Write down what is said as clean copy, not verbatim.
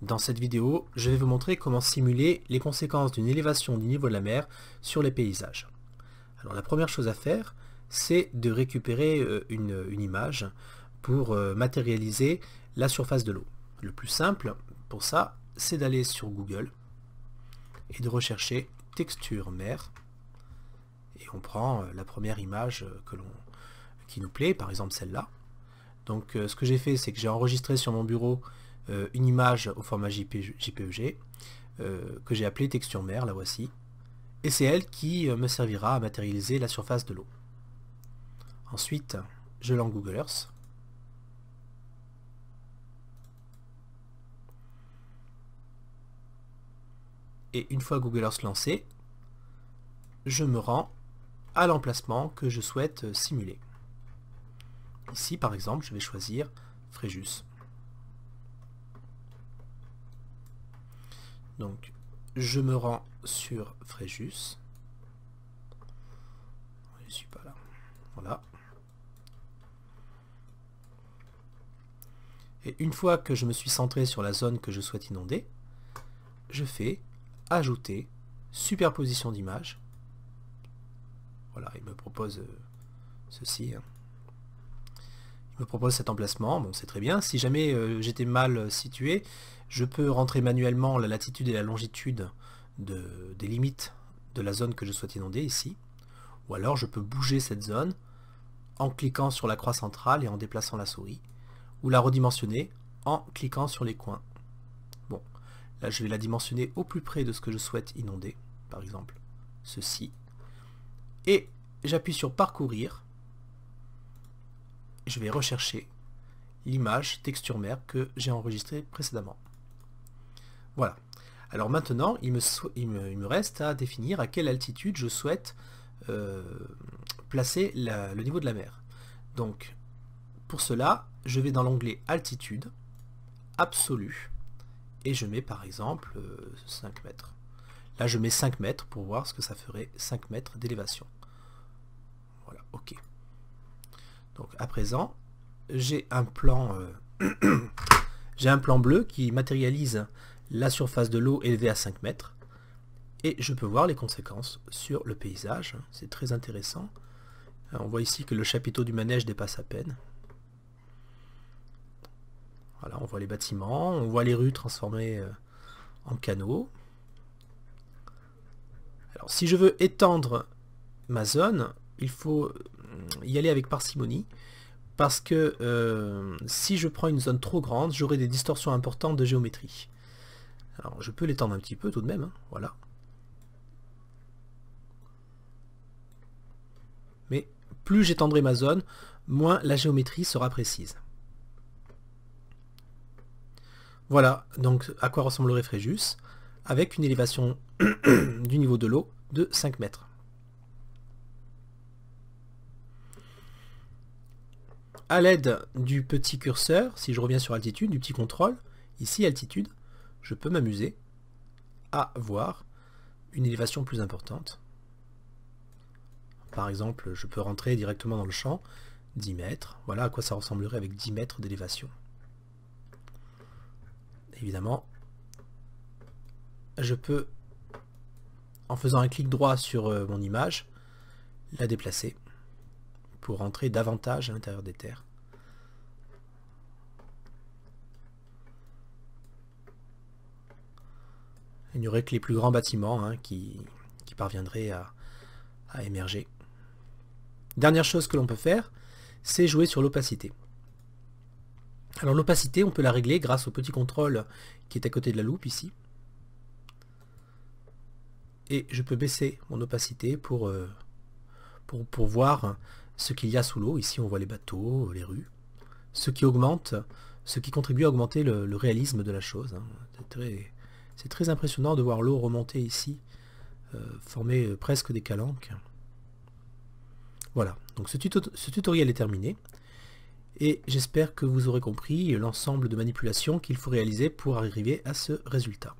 Dans cette vidéo, je vais vous montrer comment simuler les conséquences d'une élévation du niveau de la mer sur les paysages. Alors la première chose à faire, c'est de récupérer une image pour matérialiser la surface de l'eau. Le plus simple pour ça, c'est d'aller sur Google et de rechercher texture mer. Et on prend la première image qui nous plaît, par exemple celle-là. Donc ce que j'ai fait, c'est que j'ai enregistré sur mon bureau une image au format JPEG que j'ai appelée texture mer, la voici. Et c'est elle qui me servira à matérialiser la surface de l'eau. Ensuite, je lance Google Earth. Et une fois Google Earth lancé, je me rends à l'emplacement que je souhaite simuler. Ici, par exemple, je vais choisir Fréjus. Donc, je me rends sur Fréjus. Je ne suis pas là. Voilà. Et une fois que je me suis centré sur la zone que je souhaite inonder, je fais Ajouter, superposition d'image. Voilà, il me propose ceci. Il me propose cet emplacement, bon c'est très bien. Si jamais j'étais mal situé, je peux rentrer manuellement la latitude et la longitude des limites de la zone que je souhaite inonder ici. Ou alors je peux bouger cette zone en cliquant sur la croix centrale et en déplaçant la souris. Ou la redimensionner en cliquant sur les coins. Bon, là je vais la dimensionner au plus près de ce que je souhaite inonder. Par exemple, ceci. Et j'appuie sur parcourir. Je vais rechercher l'image texture mer que j'ai enregistrée précédemment. Voilà. Alors maintenant, il me reste à définir à quelle altitude je souhaite placer le niveau de la mer. Donc, pour cela, je vais dans l'onglet altitude, absolue, et je mets par exemple 5 mètres. Là, je mets 5 mètres pour voir ce que ça ferait 5 mètres d'élévation. Voilà, ok. Donc à présent, j'ai un plan bleu qui matérialise la surface de l'eau élevée à 5 mètres et je peux voir les conséquences sur le paysage. C'est très intéressant. On voit ici que le chapiteau du manège dépasse à peine. Voilà, on voit les bâtiments, on voit les rues transformées en canaux. Alors si je veux étendre ma zone, il faut y aller avec parcimonie parce que si je prends une zone trop grande, j'aurai des distorsions importantes de géométrie. Alors je peux l'étendre un petit peu tout de même, hein, voilà. Mais plus j'étendrai ma zone, moins la géométrie sera précise. Voilà donc à quoi ressemblerait Fréjus avec une élévation du niveau de l'eau de 5 mètres. À l'aide du petit curseur, si je reviens sur altitude, du petit contrôle, ici altitude, je peux m'amuser à voir une élévation plus importante. Par exemple, je peux rentrer directement dans le champ, 10 mètres, voilà à quoi ça ressemblerait avec 10 mètres d'élévation. Évidemment, je peux, en faisant un clic droit sur mon image, la déplacer pour rentrer davantage à l'intérieur des terres. Il n'y aurait que les plus grands bâtiments hein, qui parviendraient à émerger. Dernière chose que l'on peut faire, c'est jouer sur l'opacité. Alors l'opacité, on peut la régler grâce au petit contrôle qui est à côté de la loupe ici. Et je peux baisser mon opacité pour voir ce qu'il y a sous l'eau. Ici on voit les bateaux, les rues. Ce qui contribue à augmenter le réalisme de la chose. C'est très impressionnant de voir l'eau remonter ici, former presque des calanques. Voilà, donc ce tutoriel est terminé. Et j'espère que vous aurez compris l'ensemble de manipulations qu'il faut réaliser pour arriver à ce résultat.